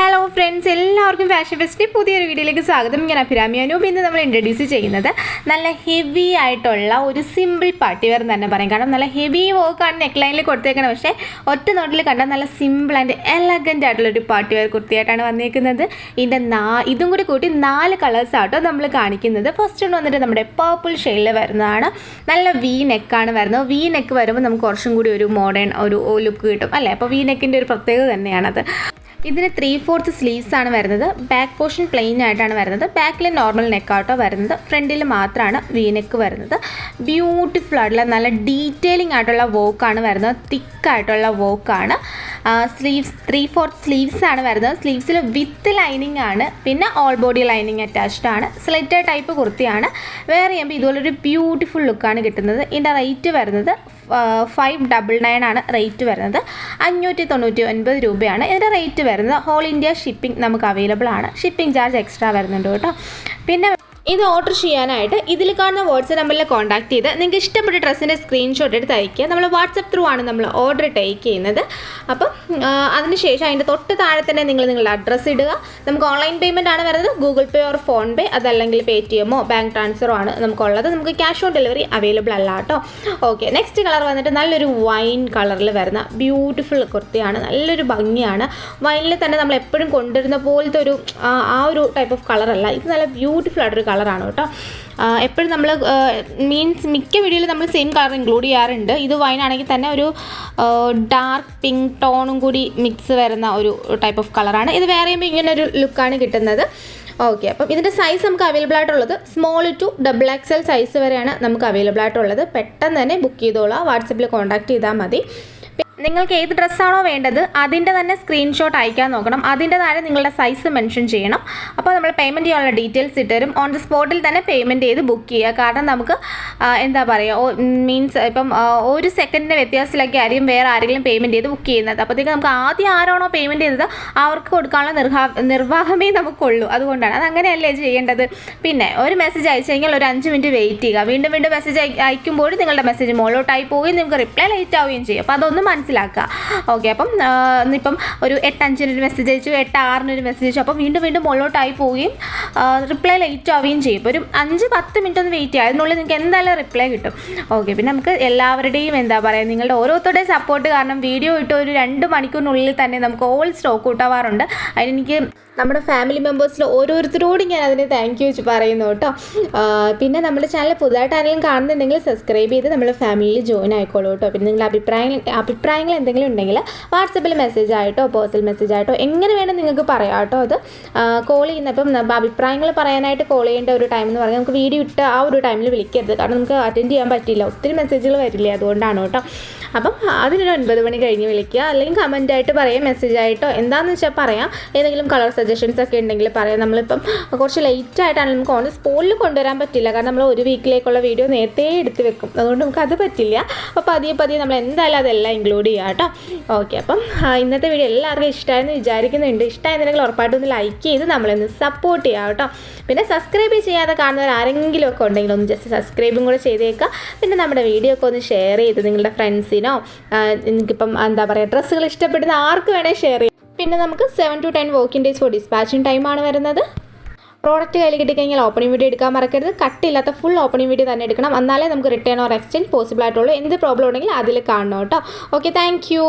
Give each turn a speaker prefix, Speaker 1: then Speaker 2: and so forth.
Speaker 1: Hello friends, എല്ലാവർക്കും fashion ഫെസ്റ്റിൻ്റെ പുതിയൊരു വീഡിയോയിലേക്ക് സ്വാഗതം. ഞാൻ അഭിരാമി അനൂപ്. ഇന്ന് നമ്മൾ ഇൻട്രൊഡ്യൂസ് ചെയ്യുന്നത് നല്ല ഹെവി ആയിട്ടുള്ള ഒരു സിമ്പിൾ പാർട്ടി വെയർ തന്നെ പറയും. കാരണം നല്ല ഹെവി വർക്കാണ് നെക്ക് ലൈനിൽ കൊടുത്തേക്കുന്നത്. പക്ഷേ ഒറ്റ നോട്ടിൽ കണ്ടാൽ നല്ല സിമ്പിൾ ആൻഡ് എലഗൻ്റ് ആയിട്ടുള്ളൊരു പാർട്ടി വെയർ കുർത്തിയായിട്ടാണ് വന്നിരിക്കുന്നത്. ഇതിൻ്റെ ഇതും കൂടി കൂട്ടി 4 കളേഴ്സ് ആട്ടോ നമ്മൾ കാണിക്കുന്നത്. ഫസ്റ്റ് ഒന്ന് വന്നിട്ട് നമ്മുടെ പർപ്പിൾ ഷെയ്ഡിൽ വരുന്നതാണ്. നല്ല വി നെക്കാണ് വരുന്നത്. വി നെക്ക് വരുമ്പോൾ നമുക്ക് കുറച്ചും കൂടി ഒരു മോഡേൺ ഒരു ലുക്ക് കിട്ടും അല്ലേ. അപ്പോൾ വി നെക്കിൻ്റെ ഒരു പ്രത്യേകത തന്നെയാണത്. ഇതിന് 3/4 സ്ലീവ്സ് ആണ് വരുന്നത്. ബാക്ക് പോർഷൻ പ്ലെയിൻ ആയിട്ടാണ് വരുന്നത്. ബാക്കിൽ നോർമൽ നെക്കാട്ടോ വരുന്നത്. ഫ്രണ്ടിൽ മാത്രമാണ് വി നെക്ക് വരുന്നത്. ബ്യൂട്ടിഫുൾ ആയിട്ടുള്ള നല്ല ഡീറ്റെയിലിംഗ് ആയിട്ടുള്ള വർക്കാണ് വരുന്നത്. തിക്കായിട്ടുള്ള വർക്കാണ്. സ്ലീവ്സ് 3/4 സ്ലീവ്സ് ആണ് വരുന്നത്. സ്ലീവ്സിൽ വിത്ത് ലൈനിങ് ആണ്. പിന്നെ ഓൾ ബോഡി ലൈനിങ് അറ്റാച്ച്ഡ് ആണ്. സ്ലിറ്റർ ടൈപ്പ് കുർത്തിയാണ്. വേറെ ചെയ്യുമ്പോൾ ഇതുപോലൊരു ബ്യൂട്ടിഫുൾ ലുക്കാണ് കിട്ടുന്നത്. ഇതിൻ്റെ റേറ്റ് വരുന്നത് 599 ആണ് റേറ്റ് വരുന്നത്. 599 രൂപയാണ് ഇതിൻ്റെ റേറ്റ് വരുന്നത്. ഹോൾ ഇന്ത്യ ഷിപ്പിംഗ് നമുക്ക് അവൈലബിൾ ആണ്. ഷിപ്പിംഗ് ചാർജ് എക്സ്ട്രാ വരുന്നുണ്ട് കേട്ടോ. പിന്നെ ഇത് ഓർഡർ ചെയ്യാനായിട്ട് ഇതിൽ കാണുന്ന വാട്സപ്പ് നമ്പറിൽ കോൺടാക്ട് ചെയ്ത് നിങ്ങൾക്ക് ഇഷ്ടപ്പെട്ട ഡ്രസ്സിൻ്റെ സ്ക്രീൻഷോട്ട് എടുത്ത് അയയ്ക്കുക. നമ്മൾ വാട്സപ്പ് ത്രൂ ആണ് നമ്മൾ ഓർഡർ ടേക്ക് ചെയ്യുന്നത്. അപ്പം അതിനുശേഷം അതിൻ്റെ തൊട്ട് താഴെ തന്നെ നിങ്ങളുടെ അഡ്രസ്സ് ഇടുക. നമുക്ക് ഓൺലൈൻ പേയ്മെൻ്റ് ആണ് വരുന്നത്. ഗൂഗിൾ പേ ഓർ ഫോൺ പേ, അതല്ലെങ്കിൽ പേടിഎമ്മോ ബാങ്ക് ട്രാൻസ്ഫറോ ആണ് നമുക്കുള്ളത്. നമുക്ക് ക്യാഷ് ഓൺ ഡെലിവറി അവൈലബിൾ അല്ല കേട്ടോ. ഓക്കെ, നെക്സ്റ്റ് കളർ വന്നിട്ട് നല്ലൊരു വൈൻ കളറിൽ വരുന്ന ബ്യൂട്ടിഫുൾ കുർത്തിയാണ്. നല്ലൊരു ഭംഗിയാണ്. വൈനിൽ തന്നെ നമ്മൾ എപ്പോഴും കൊണ്ടുവരുന്ന പോലത്തെ ഒരു ഒരു ടൈപ്പ് ഓഫ് കളറല്ല. ഇത് നല്ല ബ്യൂട്ടിഫുൾ ആയിട്ടൊരു കളറാണ് കേട്ടോ. എപ്പോഴും നമ്മൾ മിക്ക വീഡിയോയിൽ നമ്മൾ സെയിം കളർ ഇൻക്ലൂഡ് ചെയ്യാറുണ്ട്. ഇത് വൈനാണെങ്കിൽ തന്നെ ഒരു ഡാർക്ക് പിങ്ക് ടോണും കൂടി മിക്സ് വരുന്ന ഒരു ടൈപ്പ് ഓഫ് കളറാണ്. ഇത് വേറെ ചെയ്യുമ്പോൾ ഇങ്ങനെ ഒരു ലുക്കാണ് കിട്ടുന്നത്. ഓക്കെ, അപ്പം ഇതിൻ്റെ സൈസ് നമുക്ക് അവൈലബിൾ ആയിട്ടുള്ളത് സ്മോൾ ടു XXL സൈസ് വരെയാണ് നമുക്ക് അവൈലബിൾ ആയിട്ടുള്ളത്. പെട്ടെന്ന് തന്നെ ബുക്ക് ചെയ്തോളാം. വാട്സപ്പിൽ കോൺടാക്ട് ചെയ്താൽ മതി. നിങ്ങൾക്ക് ഏത് ഡ്രസ്സാണോ വേണ്ടത് അതിൻ്റെ തന്നെ സ്ക്രീൻഷോട്ട് അയക്കാൻ നോക്കണം. അതിൻ്റെ താഴെ നിങ്ങളുടെ സൈസ് മെൻഷൻ ചെയ്യണം. അപ്പോൾ നമ്മൾ പേയ്മെൻറ്റ് ചെയ്യാനുള്ള ഡീറ്റെയിൽസ് ഇട്ടുതരും. ഓൺ ദി സ്പോട്ടിൽ തന്നെ പേയ്മെൻറ്റ് ചെയ്ത് ബുക്ക് ചെയ്യുക. കാരണം നമുക്ക് എന്താ പറയുക, മീൻസ് ഇപ്പം ഒരു സെക്കൻഡിൻ്റെ വ്യത്യാസത്തിലൊക്കെ ആയിരിക്കും വേറെ ആരെങ്കിലും പേയ്മെൻറ്റ് ചെയ്ത് ബുക്ക് ചെയ്യുന്നത്. അപ്പോഴത്തേക്ക് നമുക്ക് ആദ്യം ആരാണോ പേയ്മെൻറ്റ് ചെയ്തത് അവർക്ക് കൊടുക്കാനുള്ള നിർവാഹമേ നമുക്കുള്ളൂ. അതുകൊണ്ടാണ് അതങ്ങനെയല്ലേ ചെയ്യേണ്ടത്. പിന്നെ ഒരു മെസ്സേജ് അയച്ചു കഴിഞ്ഞാൽ ഒരു 5 മിനിറ്റ് വെയിറ്റ് ചെയ്യുക. വീണ്ടും മെസ്സേജ് അയക്കുമ്പോൾ നിങ്ങളുടെ മെസ്സേജ് മുകളിലോട്ടായി പോവുകയും നിങ്ങൾക്ക് റിപ്ലൈ ലേറ്റ് ആവുകയും ചെയ്യും. അപ്പോൾ അതൊന്ന് മനസ്സിലാക്കുക. ഓക്കെ, അപ്പം ഇപ്പം ഒരു 8:05 മെസ്സേജ് അയച്ചു, 8:06 മെസ്സേജ് അയച്ചു. അപ്പോൾ വീണ്ടും മുകളിലോട്ടായി പോവുകയും റിപ്ലൈ ലേറ്റ് ആവുകയും ചെയ്യും. ഇപ്പോൾ ഒരു 5-10 മിനിറ്റ് ഒന്ന് വെയിറ്റ് ചെയ്യുക. അതിനുള്ളിൽ നിങ്ങൾക്ക് എന്തായാലും റിപ്ലൈ കിട്ടും. ഓക്കെ, പിന്നെ നമുക്ക് എല്ലാവരുടെയും എന്താ പറയുക, നിങ്ങളുടെ ഓരോരുത്തരുടെയും സപ്പോർട്ട് കാരണം വീഡിയോ ഇട്ട് ഒരു 2 മണിക്കൂറിനുള്ളിൽ തന്നെ നമുക്ക് ഓൾ സ്റ്റോക്ക് ഔട്ടാവാറുണ്ട്. അതിനെനിക്ക് നമ്മുടെ ഫാമിലി മെമ്പേഴ്സിൽ ഓരോരുത്തരോടും ഞാൻ അതിന് താങ്ക് യു പറയുന്നു കേട്ടോ. പിന്നെ നമ്മുടെ ചാനൽ പുതുതായിട്ട് ആരെങ്കിലും കാണുന്നുണ്ടെങ്കിൽ സബ്സ്ക്രൈബ് ചെയ്ത് നമ്മുടെ ഫാമിലിയിൽ ജോയിൻ ആയിക്കോളൂ കേട്ടോ. പിന്നെ നിങ്ങളുടെ അഭിപ്രായങ്ങൾ എന്തെങ്കിലും ഉണ്ടെങ്കിൽ വാട്സപ്പിൽ മെസ്സേജ് ആയിട്ടോ പേഴ്സണൽ മെസ്സേജ് ആയിട്ടോ എങ്ങനെ വേണം നിങ്ങൾക്ക് പറയാം കേട്ടോ. അത് കോൾ ചെയ്യുന്നപ്പം അഭിപ്രായങ്ങൾ പറയാനായിട്ട് കോൾ ചെയ്യേണ്ട ഒരു ടൈം എന്ന് പറഞ്ഞാൽ നമുക്ക് വീഡിയോ ഇട്ട് ആ ഒരു ടൈമിൽ വിളിക്കരുത്. കാരണം നമുക്ക് അറ്റൻഡ് ചെയ്യാൻ പറ്റില്ല, ഒത്തിരി മെസ്സേജുകൾ വരില്ലേ, അതുകൊണ്ടാണ് കേട്ടോ. അപ്പം അതിനൊരു 9 മണി കഴിഞ്ഞ് വിളിക്കുക. അല്ലെങ്കിൽ കമൻറ്റായിട്ട് പറയാം, മെസ്സേജ് ആയിട്ടോ എന്താണെന്ന് വെച്ചാൽ പറയാം. ഏതെങ്കിലും കളർ സജഷൻസ് ഒക്കെ ഉണ്ടെങ്കിൽ പറയാം. നമ്മളിപ്പം കുറച്ച് ലേറ്റ് ആയിട്ടാണ് നമുക്ക് ഓൺ സ്പോട്ടിൽ കൊണ്ടുവരാൻ പറ്റില്ല. കാരണം നമ്മൾ ഒരു വീക്കിലേക്കുള്ള വീഡിയോ നേരത്തെ എടുത്ത് വെക്കും. അതുകൊണ്ട് നമുക്ക് അത് പറ്റില്ല. അപ്പോൾ പതിയെ നമ്മൾ എന്തായാലും അതെല്ലാം ഇൻക്ലൂഡ് ചെയ്യാം കേട്ടോ. ഓക്കെ, അപ്പം ഇന്നത്തെ വീഡിയോ എല്ലാവർക്കും ഇഷ്ടമായെന്ന് വിചാരിക്കുന്നുണ്ട്. ഇഷ്ടമായിരുന്നെങ്കിൽ ഉറപ്പായിട്ടും ഒന്ന് ലൈക്ക് ചെയ്ത് നമ്മളൊന്ന് സപ്പോർട്ട് ചെയ്യാം കേട്ടോ. പിന്നെ സബ്സ്ക്രൈബ് ചെയ്യാതെ കാണുന്നവർ ആരെങ്കിലും ഒക്കെ ഉണ്ടെങ്കിൽ ഒന്ന് ജസ്റ്റ് സബ്സ്ക്രൈബും കൂടെ ചെയ്തേക്കുക. പിന്നെ നമ്മുടെ വീഡിയോ ഒക്കെ ഒന്ന് ഷെയർ ചെയ്ത് നിങ്ങളുടെ ഫ്രണ്ട്സിനോ നിങ്ങൾക്കിപ്പം എന്താ പറയുക ഡ്രസ്സുകൾ ഇഷ്ടപ്പെടുന്ന ആർക്ക് വേണേൽ ഷെയർ ചെയ്യാം. പിന്നെ നമുക്ക് 7 to 10 working days for dispatching ടൈമാണ് വരുന്നത്. പ്രോഡക്റ്റ് കയ്യിൽ കിട്ടിക്കഴിഞ്ഞാൽ ഓപ്പണിംഗ് വീഡിയോ എടുക്കാൻ മറക്കരുത്. കട്ടില്ലാത്ത ഫുൾ ഓപ്പണിംഗ് വീഡിയോ തന്നെ എടുക്കണം. എന്നാലേ നമുക്ക് റിട്ടേൺ ഓർ എക്സ്ചേഞ്ച് പോസിബിൾ ആയിട്ടുള്ളൂ. എന്ത് പ്രോബ്ലം ഉണ്ടെങ്കിൽ അതിൽ കാണണം കേട്ടോ. Okay, thank you.